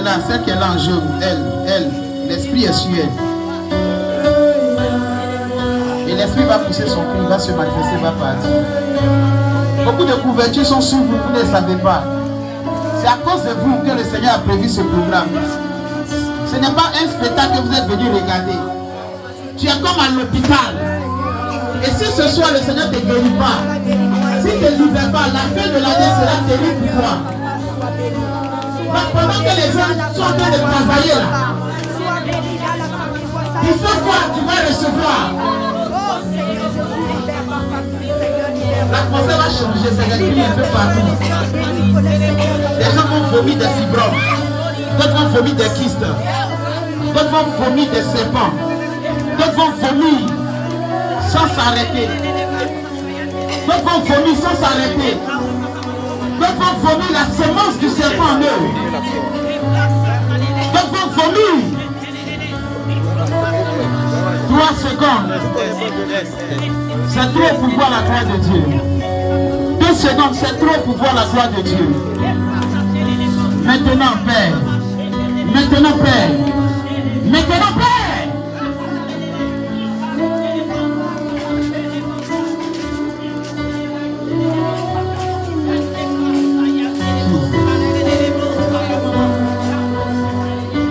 là, celle qui est là en jaune, elle, l'esprit est sur elle. Et l'esprit va pousser son cou, il va se manifester, va partir. Beaucoup de couvertures sont sur vous, vous ne le savez pas. C'est à cause de vous que le Seigneur a prévu ce programme. Ce n'est pas un spectacle que vous êtes venu regarder. Tu es comme à l'hôpital. Et si ce soir le Seigneur ne te guérit pas, s'il ne te libère pas, la fin de l'année sera terrible pour toi. Donc pendant que les gens sont en train de travailler là, il faut quoi tu vas recevoir. L'atmosphère va changer, c'est régulier un peu partout. Les gens vont vomir des fibromes, d'autres vont vomir des kystes, d'autres vont vomir des serpents, d'autres vont vomir sans s'arrêter, d'autres vont vomir sans s'arrêter, d'autres vont vomir la semence du serpent en eux, d'autres vont vomir. 3 secondes. C'est trop pour voir la gloire de Dieu. 2 secondes, c'est trop pour voir la gloire de Dieu. Maintenant, Père. Maintenant, Père. Maintenant, Père.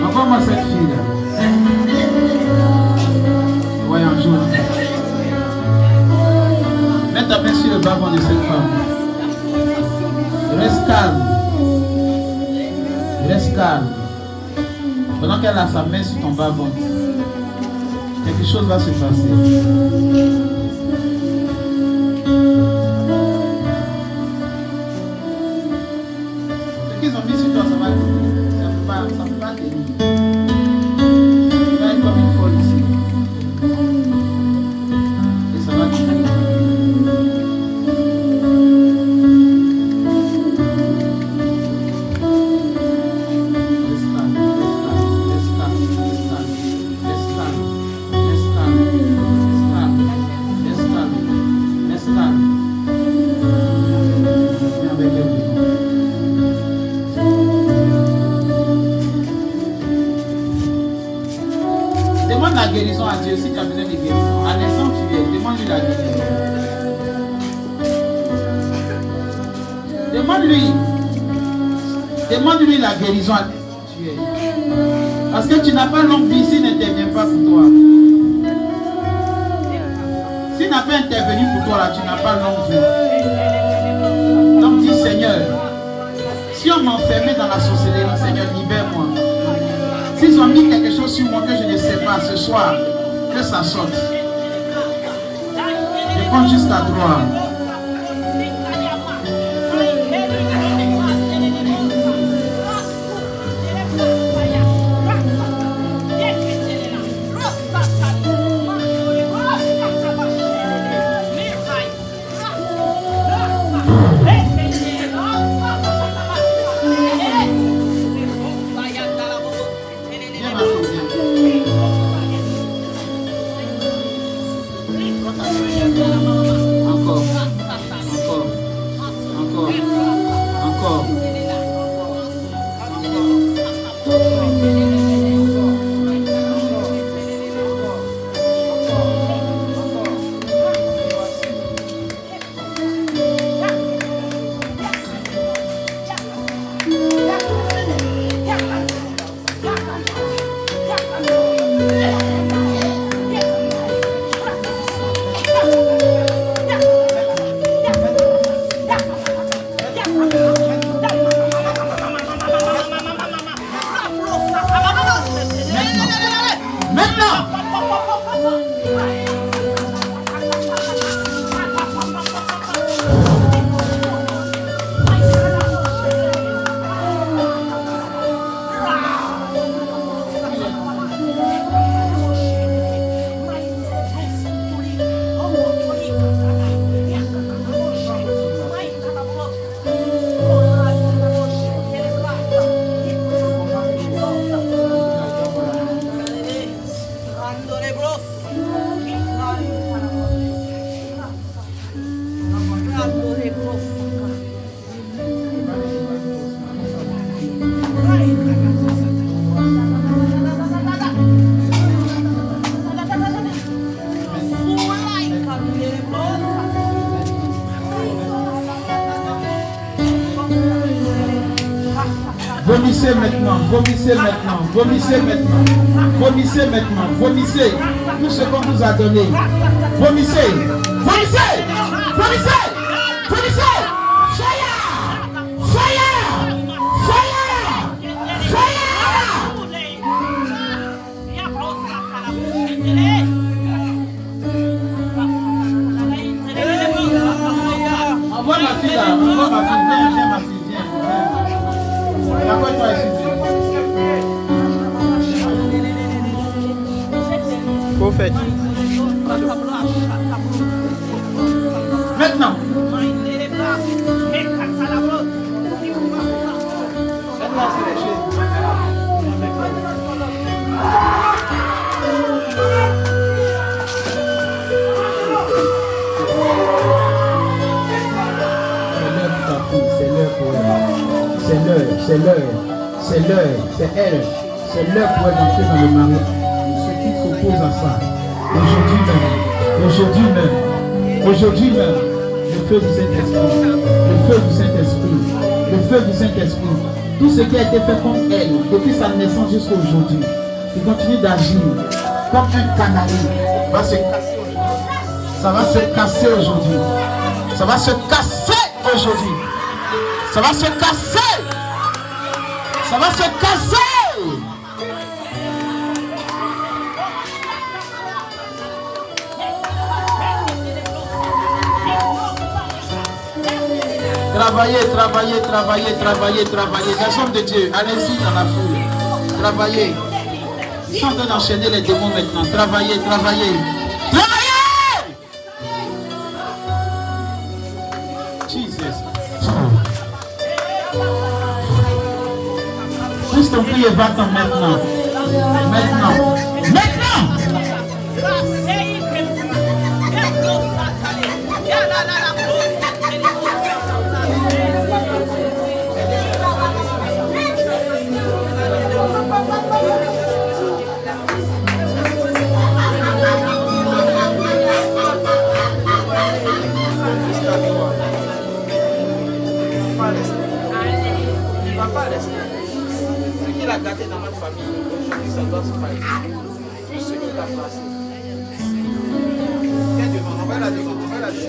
Envoie-moi cette fille-là. Voyons, jour. Mets ta main sur le bas-ventre de cette femme. Reste calme. Reste calme. Pendant qu'elle a sa main sur ton bas-ventre, quelque chose va se passer. Ce qu'ils ont mis sur toi, ça va pas tenir. Tu vas être comme une folle ici. Et ça va tenir. Demande la guérison à Dieu si tu as besoin de guérison. À l'instant où tu es, demande-lui la guérison. Demande-lui. Demande-lui la guérison à l'instant où tu es. Parce que tu n'as pas longue vie s'il n'intervient pas pour toi. S'il n'a pas intervenu pour toi là, tu n'as pas longue vie. Donc dis Seigneur, si on m'enfermait dans la sorcellerie, Seigneur, libère-moi. S'ils ont mis quelque chose sur moi que je ne sais pas, ce soir, que ça sorte. Je compte jusqu'à 3. Encore. Vomissez maintenant, vomissez maintenant, vomissez maintenant, vomissez maintenant, vomissez tout ce qu'on vous a donné. Vomissez, vomissez, vomissez, vomissez. Fire, fire, fire, fire. Envoie ma fille là, envoie ma fille, viens ma fille, viens. Prophète. Maintenant. C'est l'heure, c'est l'heure, c'est elle, c'est l'heure pour entrer dans le mariage. Ce qui s'oppose à ça, aujourd'hui même, le feu du Saint-Esprit, le feu du Saint-Esprit, le feu du Saint-Esprit, tout ce qui a été fait contre elle, depuis sa naissance jusqu'à aujourd'hui, qui continue d'agir comme un canaris, va se casser aujourd'hui. Ça va se casser aujourd'hui. Ça va se casser aujourd'hui. Ça va se casser. Ça va se casser. Travaillez, travaillez, travaillez, travaillez, travaillez. Les hommes de Dieu, allez-y dans la foule. Travaillez. Ils sont en train d'enchaîner les démons maintenant. Travaillez, travaillez. Travaillez. Jesus. Pousse ton cri et va-t'en maintenant. Maintenant. Maintenant. Ce qu'il a gâté dans notre famille, aujourd'hui ça doit se passer. Tout ce qu'il a placé. Viens devant, on va la devant, on va la devant.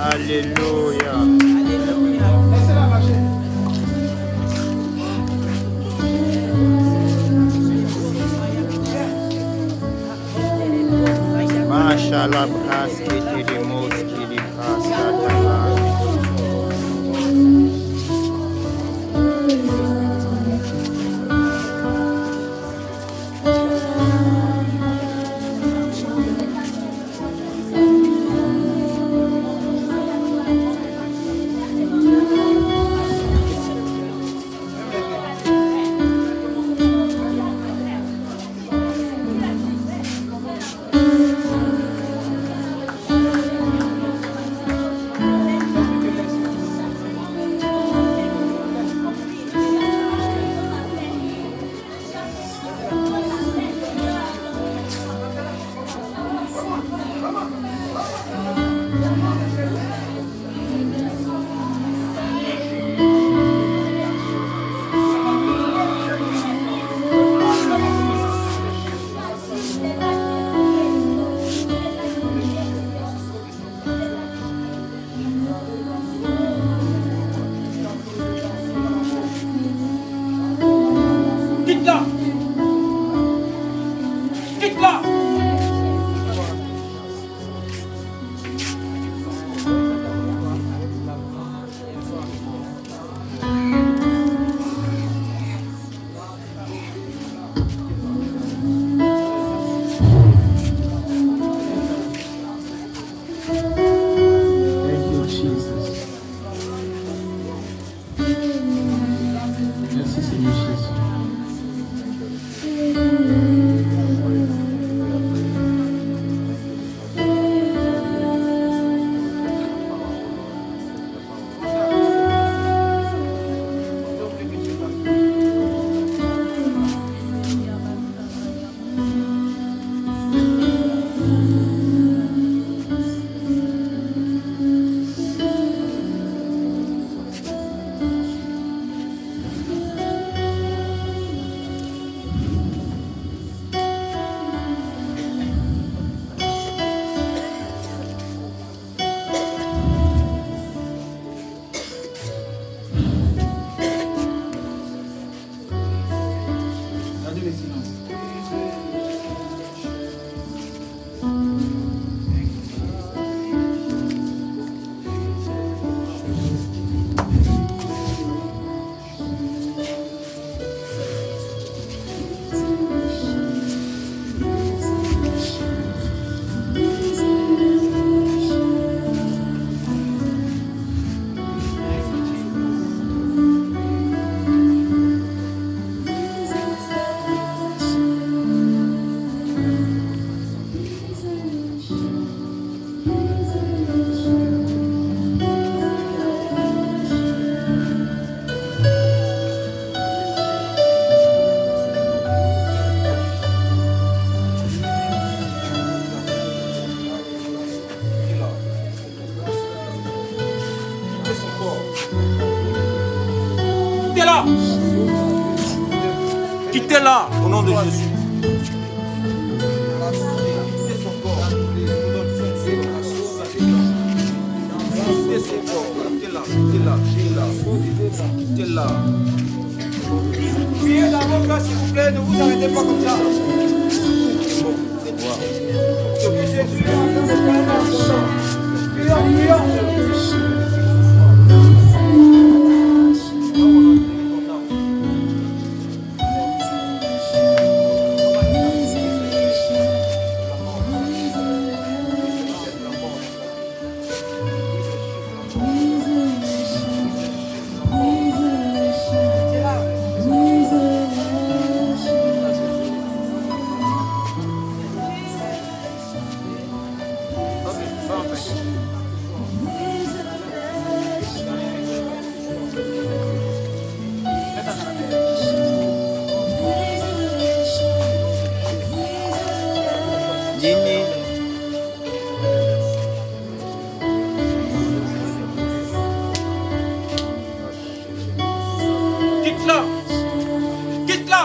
Alléluia. Laissez-la marcher. Mashallah, braski, tiri, paskatala. Quittez-la. Quittez-la au nom de Jésus. Quittez son corps. Quittez son corps. Quittez-la. Quittez-la. Quittez-la. Priez dans vos cas, s'il vous plaît. Ne vous arrêtez pas comme ça. Jésus, prions. Quitte-la. Quitte-la.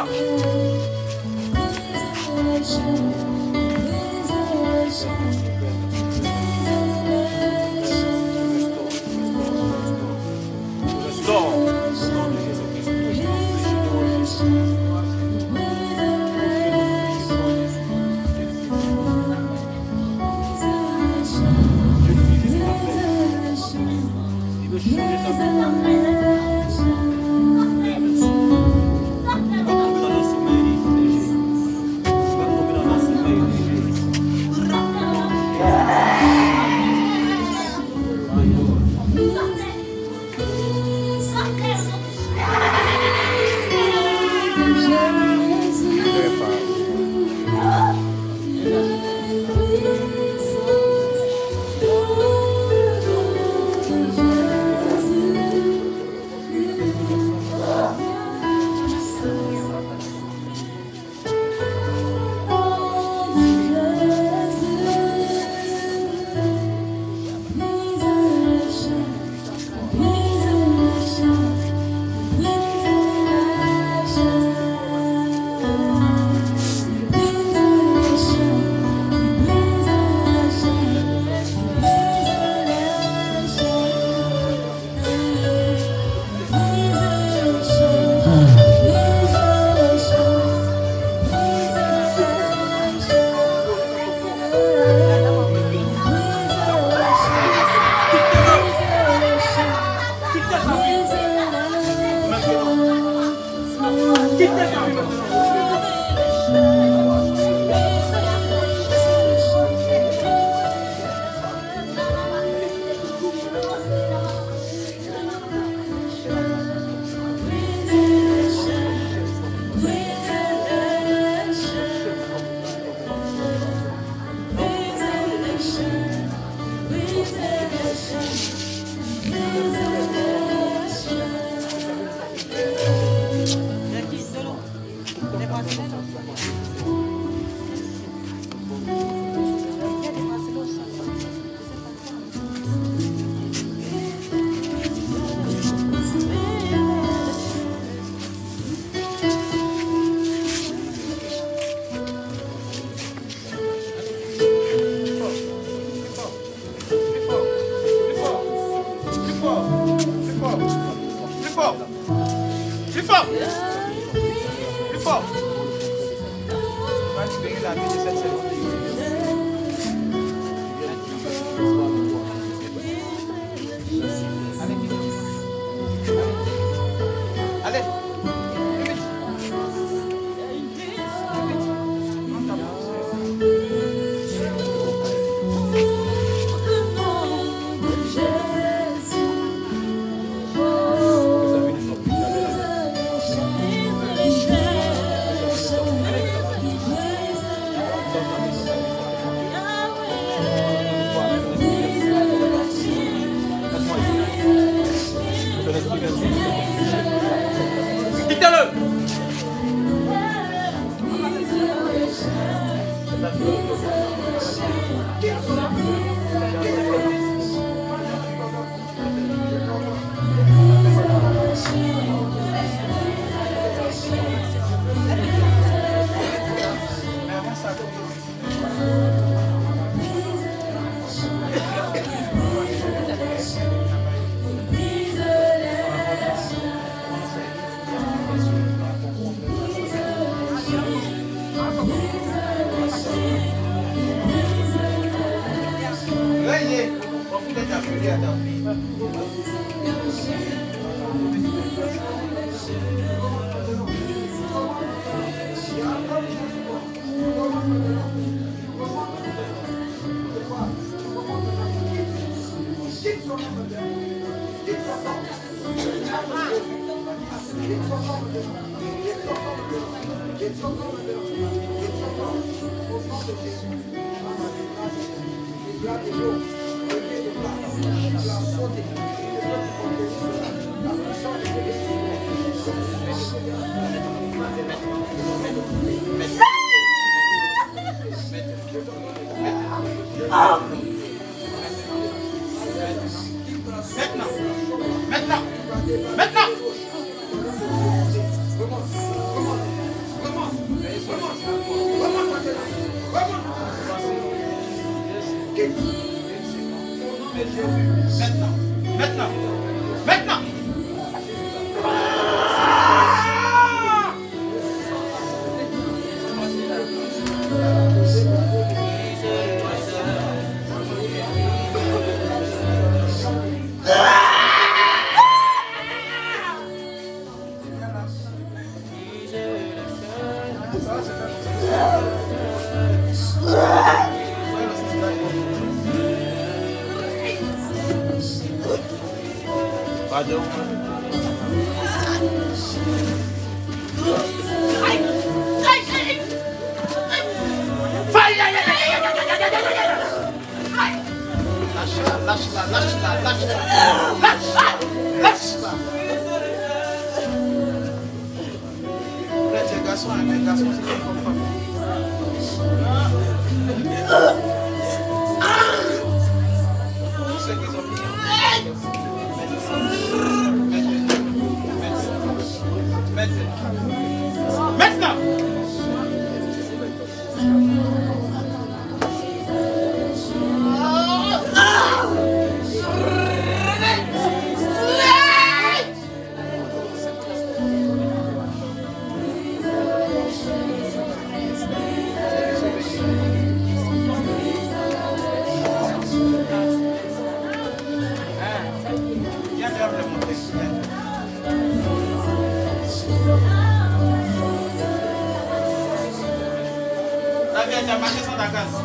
Tu as marché sans ta case.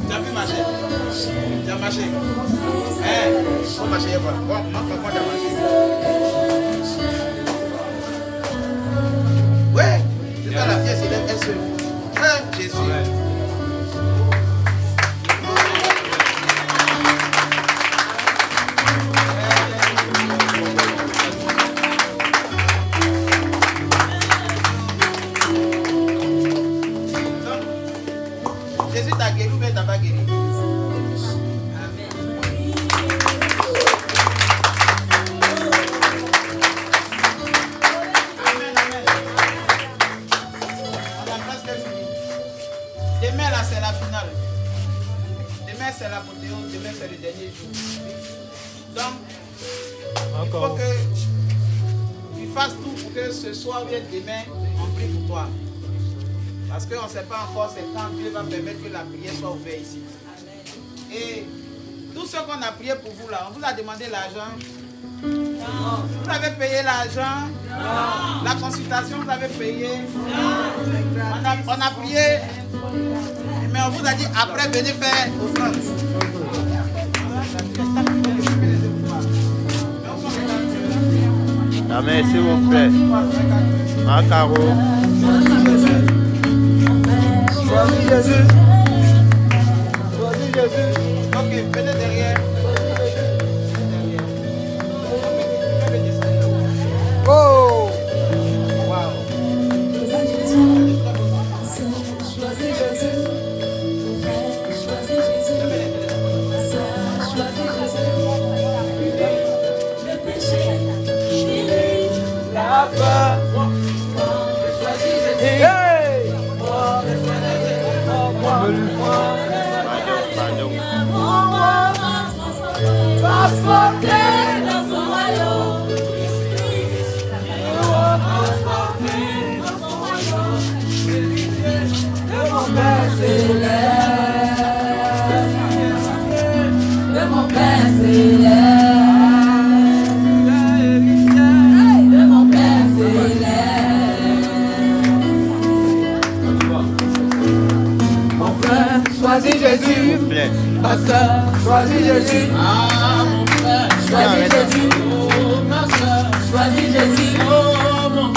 Tu as pu marcher. Tu as marché. Faut marcher. Bon, comment tu as marché? Ouais. C'est pas la pièce, elle se. Jésus. Jésus t'a guéri ou bien t'as pas guéri? Amen, amen. On a presque fini. Demain là c'est la finale. Demain c'est l'apothéose, demain c'est le dernier jour. Donc, il faut que tu fasses tout pour que ce soir ou bien demain, on prie pour toi. Parce qu'on ne sait pas encore c'est quand Dieu va permettre que la prière soit ouverte ici. Et tout ce qu'on a prié pour vous là, on vous a demandé l'argent. Non. Vous avez payé l'argent. Non. La consultation, vous avez payé. Non. On a prié. Mais on vous a dit après venez faire offrande. Amen, s'il vous plaît. Macaro. Choisis Jésus. Choisis Jésus. Ok, venez derrière. Oh! Wow! Choisis Jésus. Choisis Jésus. Le péché, la peur. Choisis Jésus. Transporté dans son royaume. Transporté dans son royaume. De mon Père céleste. De mon Père céleste. De mon Père céleste. Mon frère, choisis Jésus. Ma soeur, choisis Jésus. Ah, mon frère, choisis Jésus. Oh, ma soeur, choisis Jésus. Oh, mon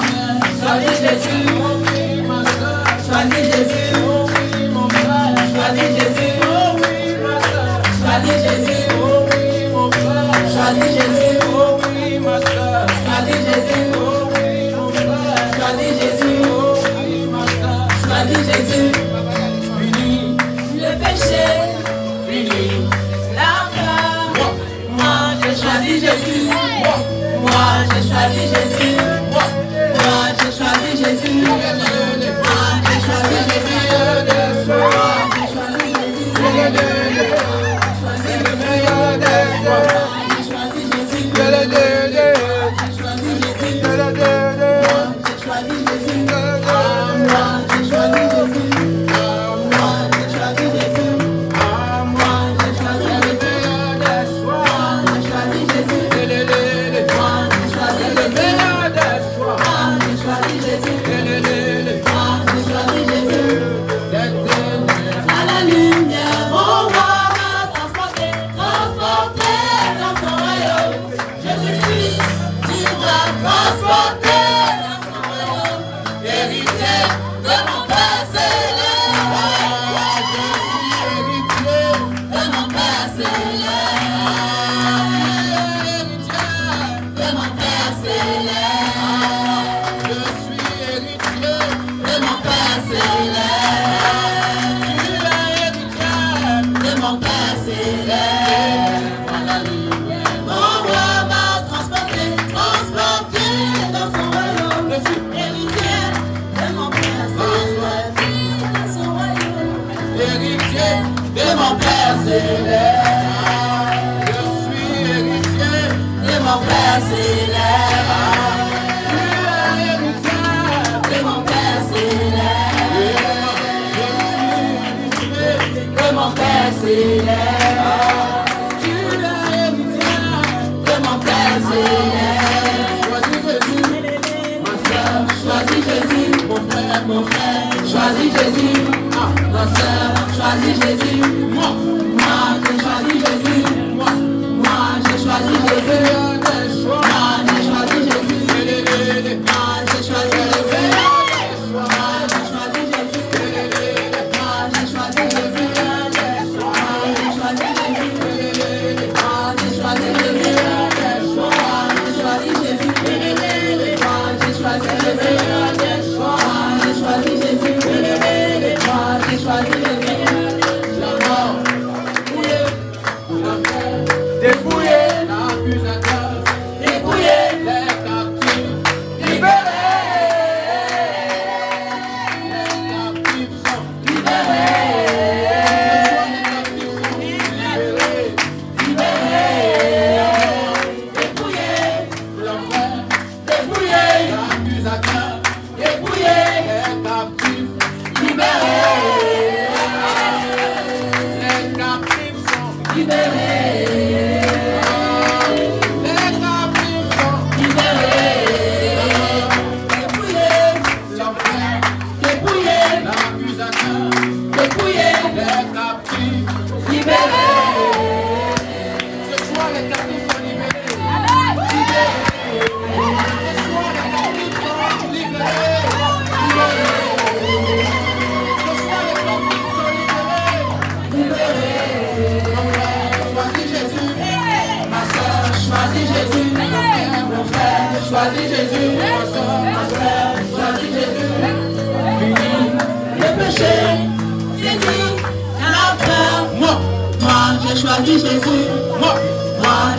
choisi Jésus. Moi,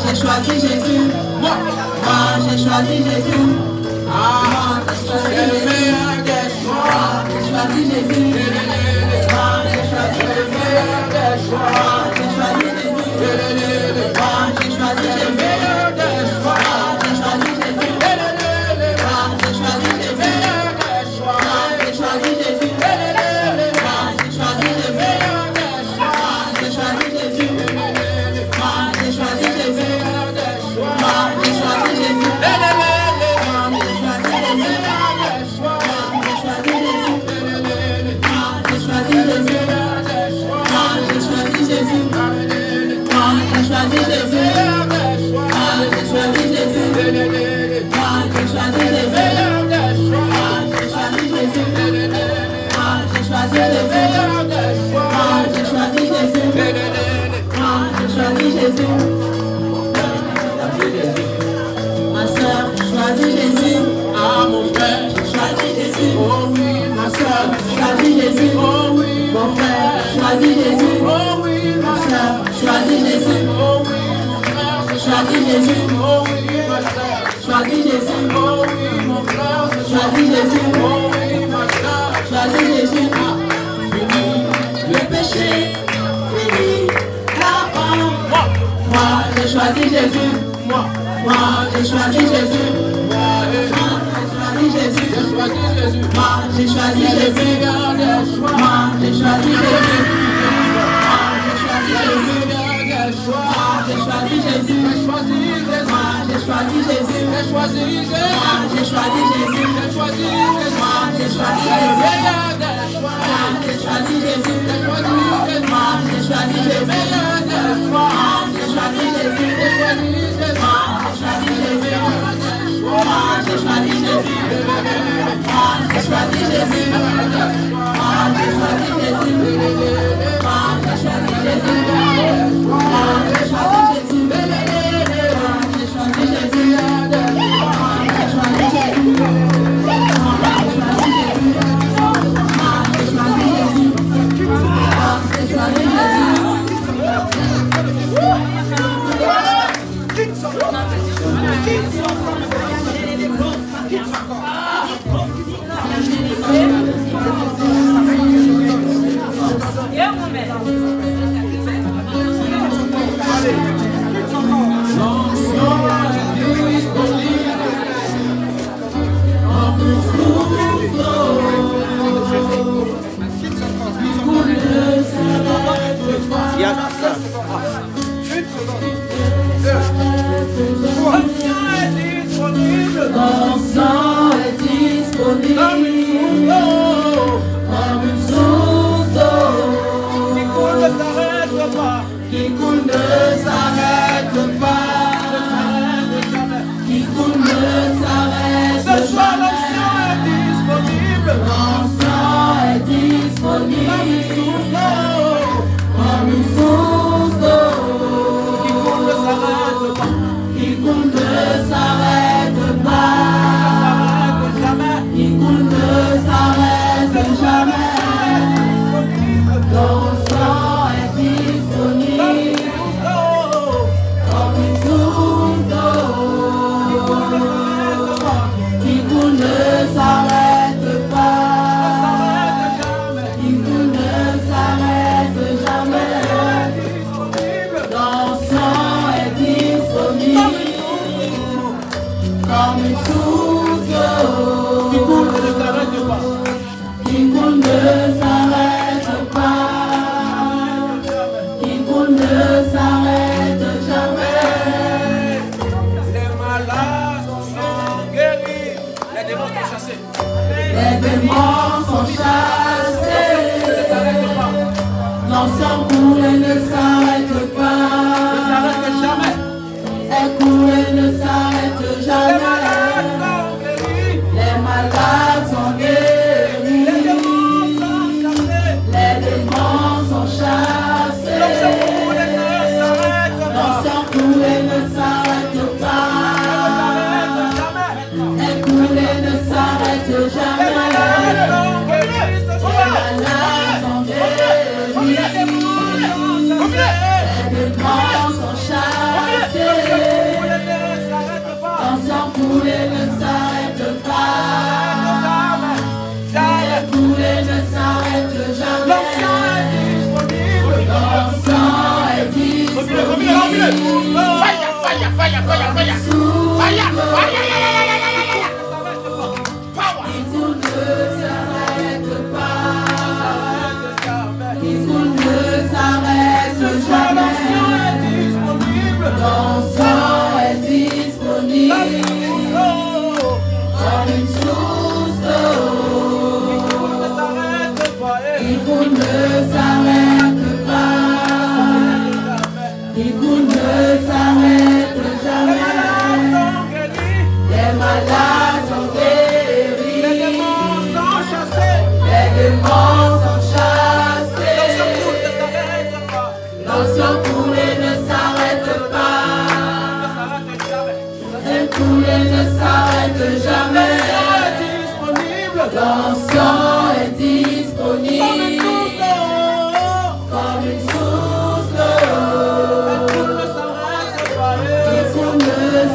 j'ai choisi Jésus. Moi, j'ai choisi Jésus. Choisis Jésus. Jésus. Oh oui, mon frère, je choisis Jésus. Oh oui, ma soeur, choisis Jésus. Fini le péché, fini la honte. Moi, j'ai choisi Jésus. Moi, j'ai choisi Jésus. Moi, j'ai choisi Jésus. Moi, j'ai choisi Jésus. Moi, j'ai choisi Jésus. J'ai choisi Jésus, j'ai choisi Jésus, j'ai choisi Jésus, j'ai choisi Jésus, j'ai choisi Jésus, j'ai choisi Jésus, j'ai choisi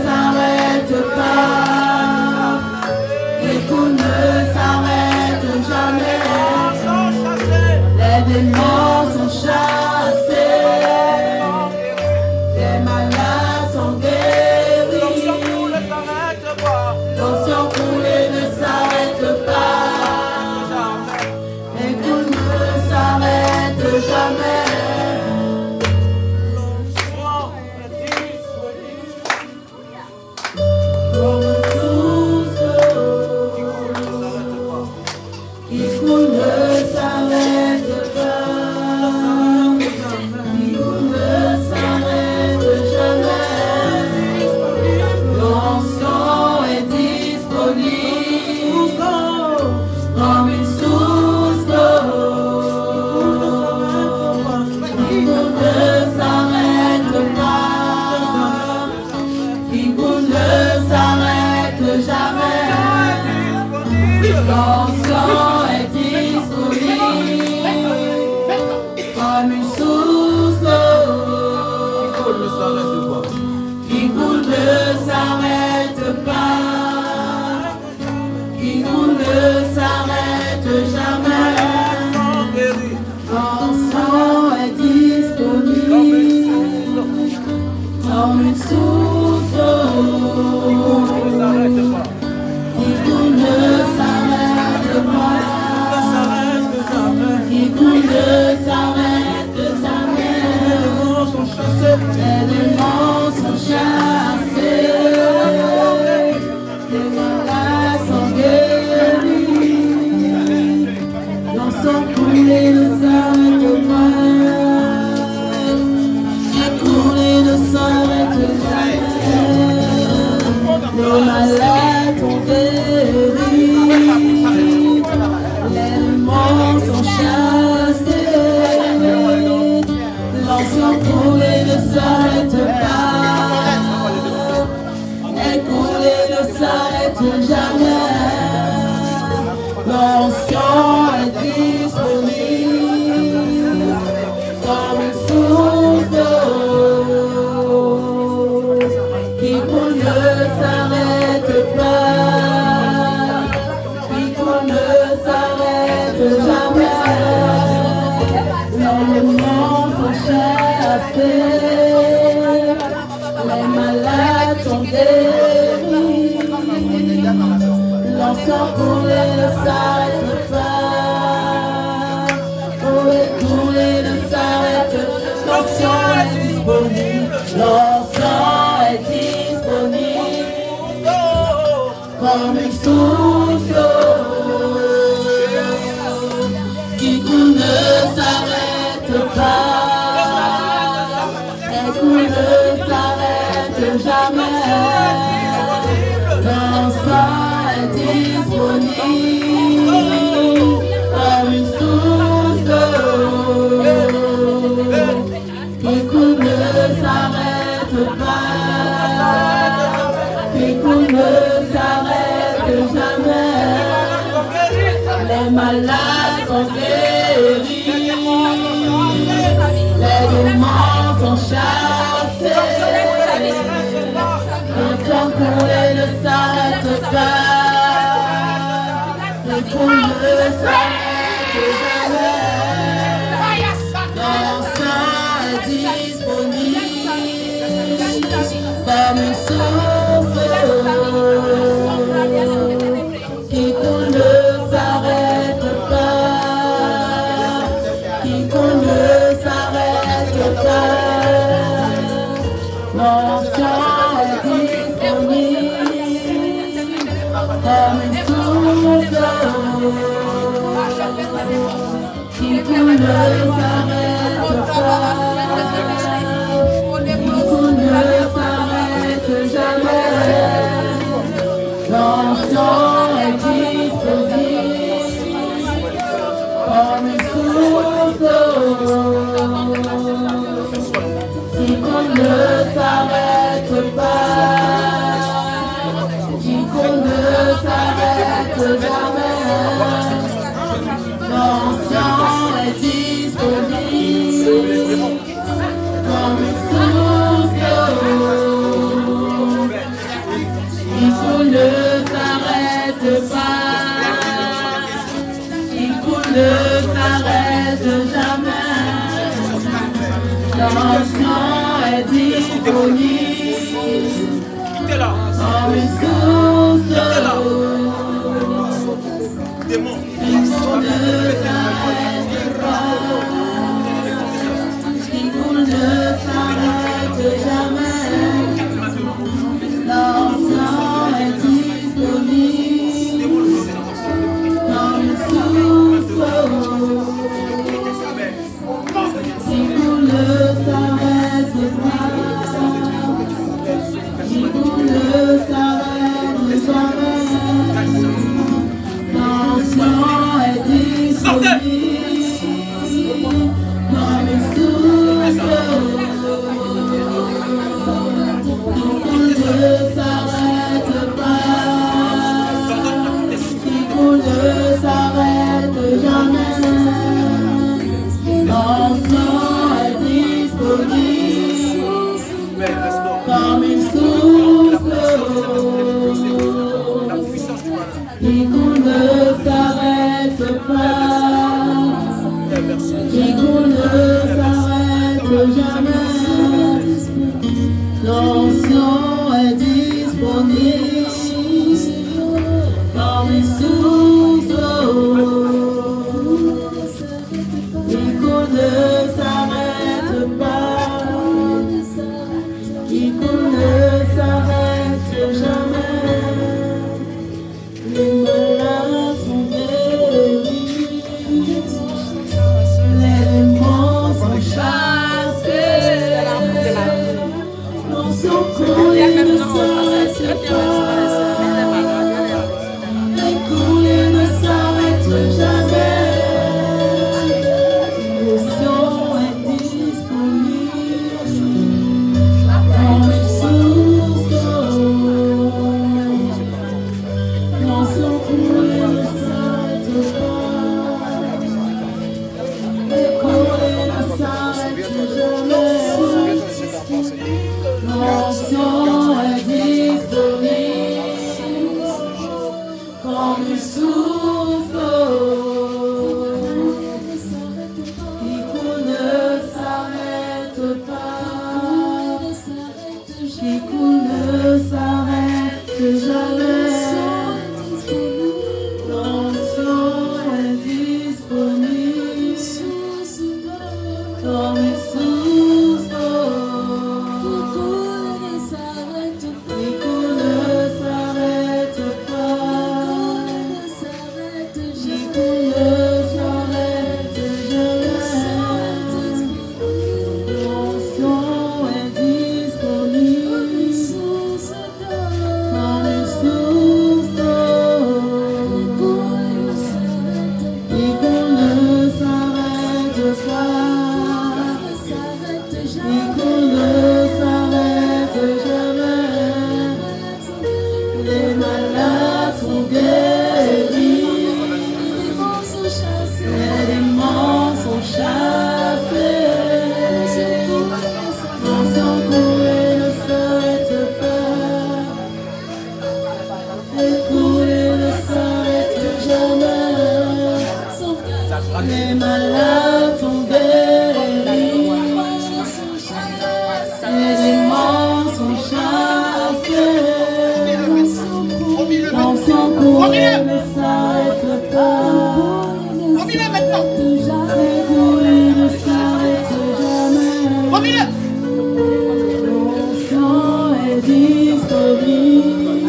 s'arrête pas. sang coulé ne s'arrête pas. Oh, écoulé ne s'arrête pas. Ton sang est disponible. Ton sang est disponible. Comme une source qui coule ne s'arrête pas. Et coule ne s'arrête jamais. Ton sang est disponible comme une source qui coule ne s'arrête pas, qui coule ne s'arrête jamais. Les malades sont guéris, les démons sont chassés. Le temps coulé ne s'arrête pas, le temps ne s'arrête jamais. Ton sang est disponible comme une source qui coule ne s'arrête pas, qui coule ne s'arrête pas. Mon sang est disponible comme une source qui coule ne s'arrête pas, qui coule ne s'arrête jamais. Mon sang est disponible comme une source qui coule ne s'arrête pas, qui coule ne s'arrête jamais. Ton sang est disponible comme une source qui coule ne s'arrête pas, qui coule ne s'arrête jamais. Ton sang est disponible comme une source qui coule ne s'arrête pas, qui coule ne s'arrête jamais. Ton sang est disponible comme une source qui coule ne s'arrête pas, qui coule ne s'arrête jamais. Ton sang est disponible comme une source qui coule ne s'arrête pas, qui coule ne s'arrête jamais. Ton sang est disponible comme une source qui coule ne s'arrête pas, qui coule ne s'arrête jamais. Ton sang est disponible comme une source qui coule ne s'arrête pas, qui coule ne s'arrête jamais. Les malades sont guéris, les démons sont chassés. Ton sang coulé ne s'arrête pas, les coulées ne s'arrêtent jamais. Le sang est disponible comme une source. Ton sang coulé ne s'arrête pas, les coulées ne s'arrêtent jamais. Ton sang est disponible comme une source qui coule ne s'arrête pas, qui coule ne s'arrête jamais. Les malades sont guéris, les démons sont chassés. L'ancien cours ne s'arrête pas. Les courriers ne s'arrêtent jamais. Mon sang est disponible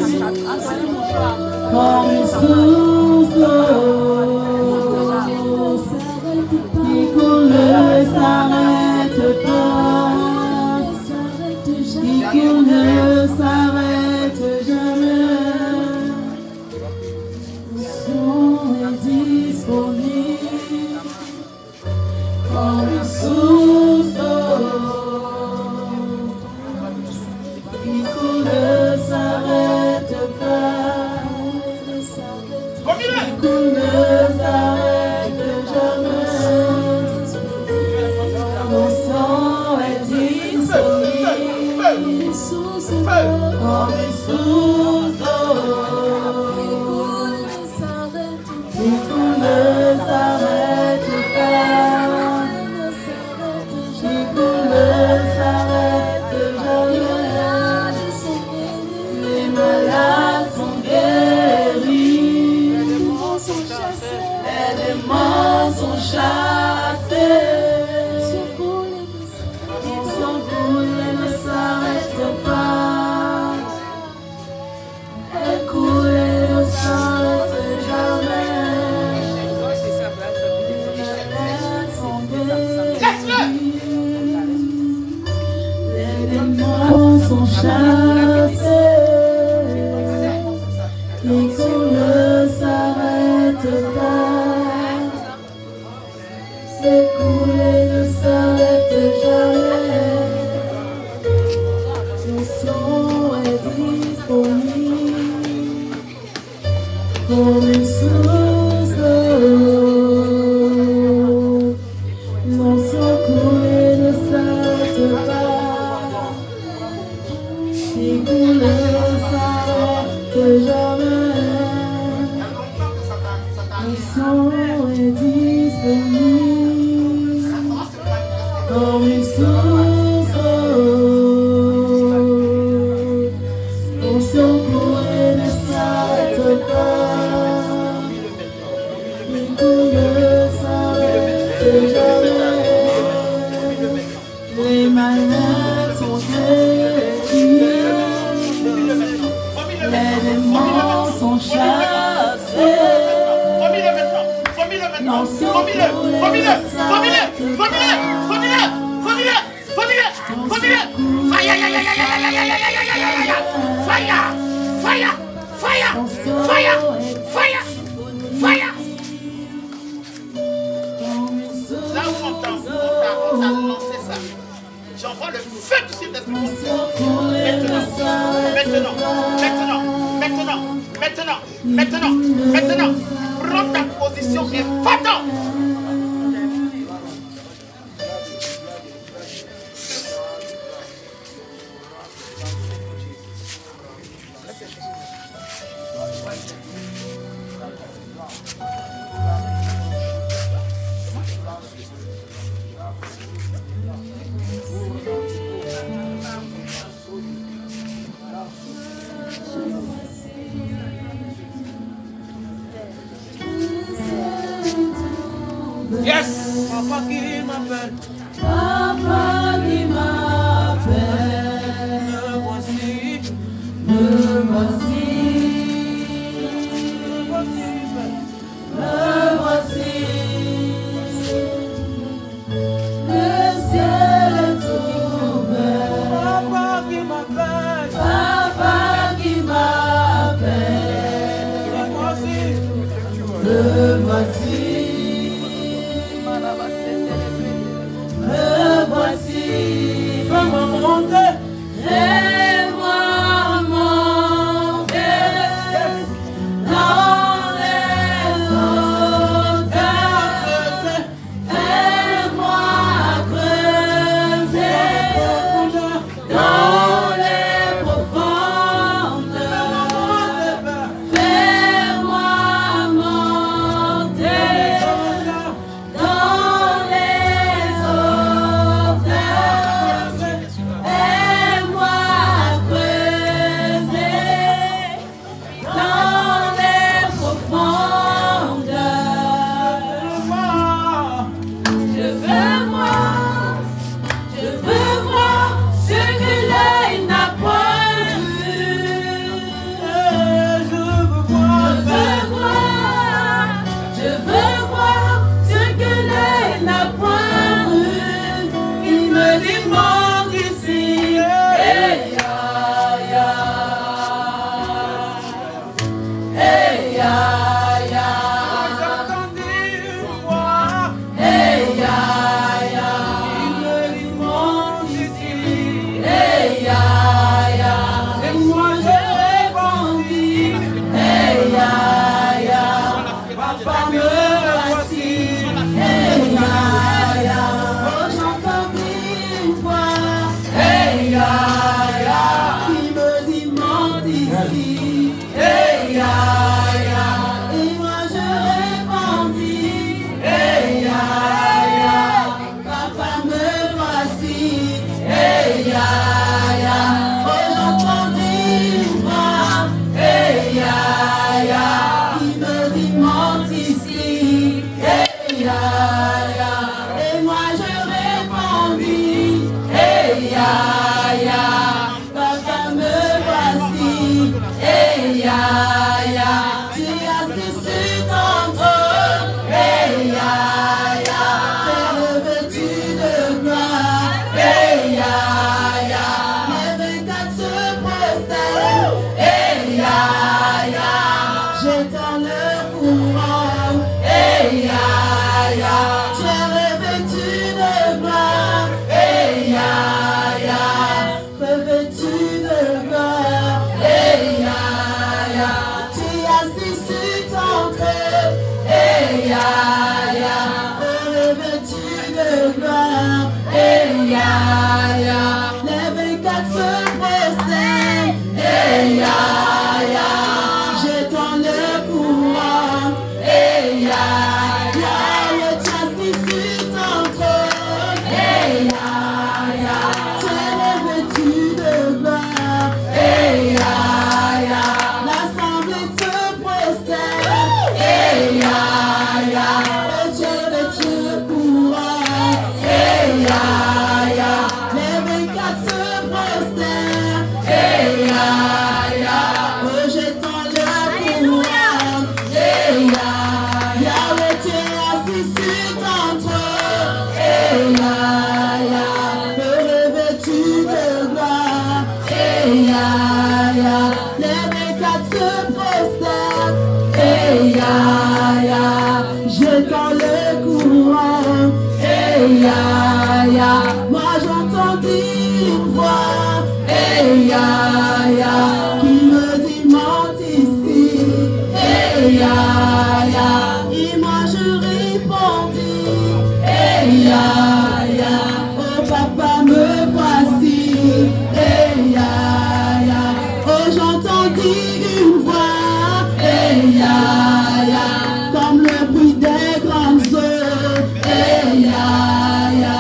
comme une source d'eau qui coule ne s'arrête pas, qui coule ne s'arrête jamais. Mon sang est disponible comme une source d'eau qui coule ne s'arrête pas, qui coule ne s'arrête jamais. Mon sang est disponible comme une source d'eau qui coule ne s'arrête pas, qui coule ne s'arrête jamais. Les malades sont guéris, les démons sont chassés. Son courrier ne s'arrête pas, les courriers ne s'arrêtent jamais. Les malades sont guéris, les démons sont chassés. Les cours ne s'arrêtent pas, les courriers ne s'arrêtent jamais. Mon sang est disponible comme une source d'eau. L'ancien courrier ne s'arrête pas, les cours ne s'arrêtent jamais. Mon sang est disponible comme une source d'eau. Mon sang courrier ne s'arrête pas, les cours ne s'arrêtent jamais. Les malades sont guéris, les démons sont chassés. L'ancien courrier ne s'arrête Là où on t'a lancé ça, j'envoie le feu du Saint-Esprit. Maintenant, prends ta position et va-t'en. Yes! Papa qui m'appelle. Papa qui m'appelle. Me voici. Me voici. Me voici. Le ciel est ouvert. Papa qui m'appelle. Papa qui m'appelle. Me voici. Me voici. Me voici. Fais-moi monter. Fais-moi monter dans les hauteurs. Fais-moi creuser dans les profondeurs. Fais-moi monter. jetant le courant. Hey, ya, ya, tu es revêtu de gloire. Hey, ya, ya, revêtu de gloire. Hey, ya, ya, tu es assis sur ton trône. Hey, ya, ya, revêtu de gloire. Hey, ya, ya, les 24 se prosternent. Hey, ya, ya, jetant le courant. Hey, ya, ya, le assis sur ton trône. Hey, ya, ya, tu es revêtu de gloire. Hey, ya, ya, l'assemblée se prosterne. Hey, ya, ya, le Dieu de Dieu courant. Hey, ya, ya, les 24 se prosternent. Hey, ya, ya, rejetant le courant. Hey, ya, ya, le Dieu assis sur ton trône. Hey, ya, ya, le revêtu de gloire. Hey, ya, ya, les 24 se prosternent. Hey, ya, ya, jetant le courant. Hey, ya, ya, moi j'entendis une voix. Hey, ya, ya, qui me dit monte ici. Hey, ya, ya, et moi je répondis. Hey, ya, ya, oh papa me voici. Hey, ya, ya, oh j'entendis une voix. Hey, ya, ya, comme le bruit des grandes eaux. Hey, ya, ya,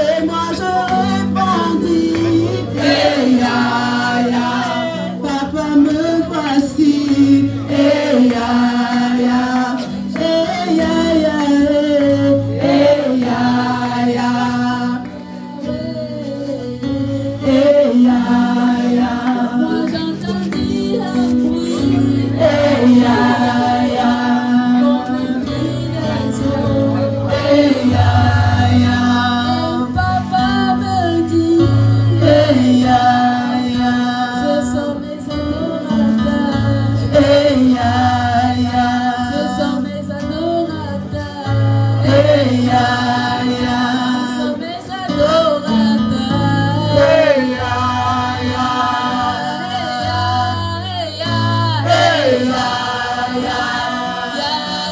et moi je répondis. Hey, ya, ya, papa me voici. Hey, ya, ya, hey, ya, ya, hey, ya, ya, hey, ya, ya, Moi j'entendis un bruit, hey, ya, ya, comme le bruit des eaux. hey, ya, ya, Papa me dit, hey, ya, ya, ce sont mes adorateurs. hey, ya, ya, Ce sont mes adorateurs. hey, ya, ya, Ce sont mes adorateurs. hey, ya, ya, hey, ya, ya, hey, ya, ya,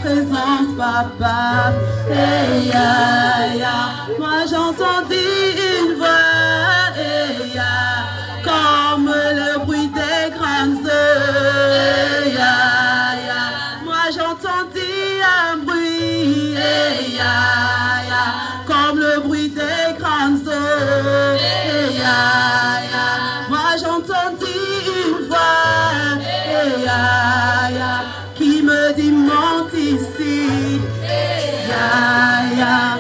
présence, papa. Hey, ya, ya. Moi j'entendis une voix, hey, ya, comme le bruit des grandes eaux. me dis monte ici. Ya, ya,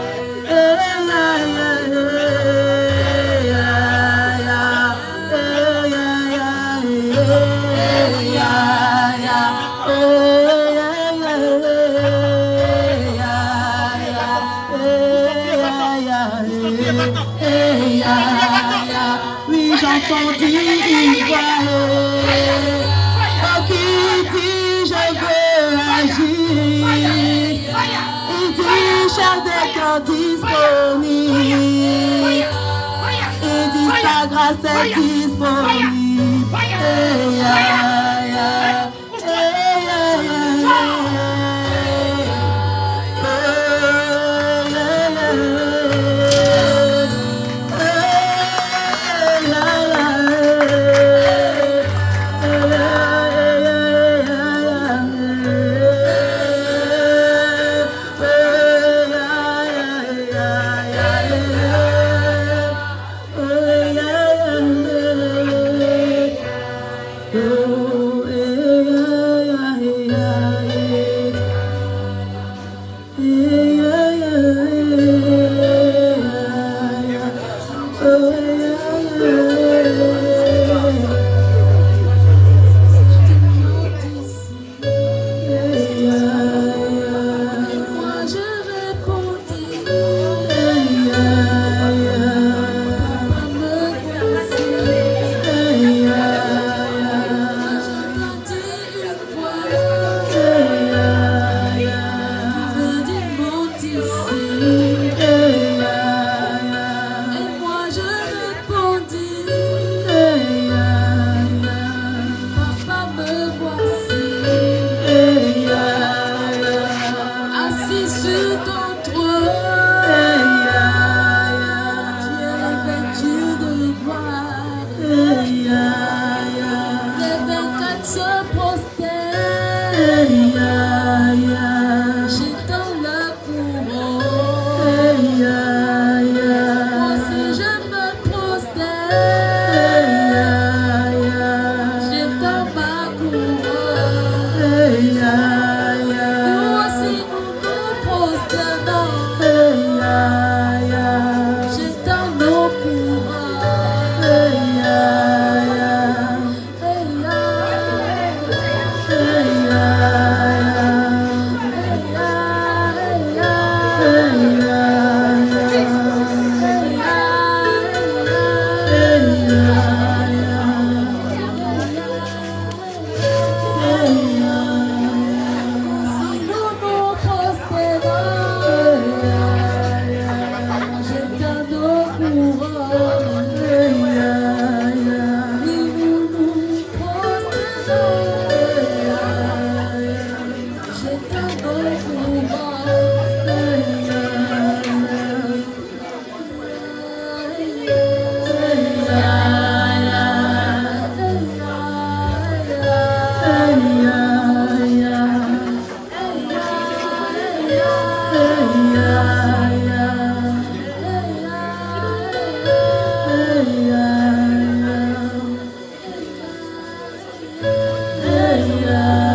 oui, j'entends dire une voix qui dit je veux agir. Il dit cherche des cœurs disponibles. Il dit sa grâce est disponible. Yeah.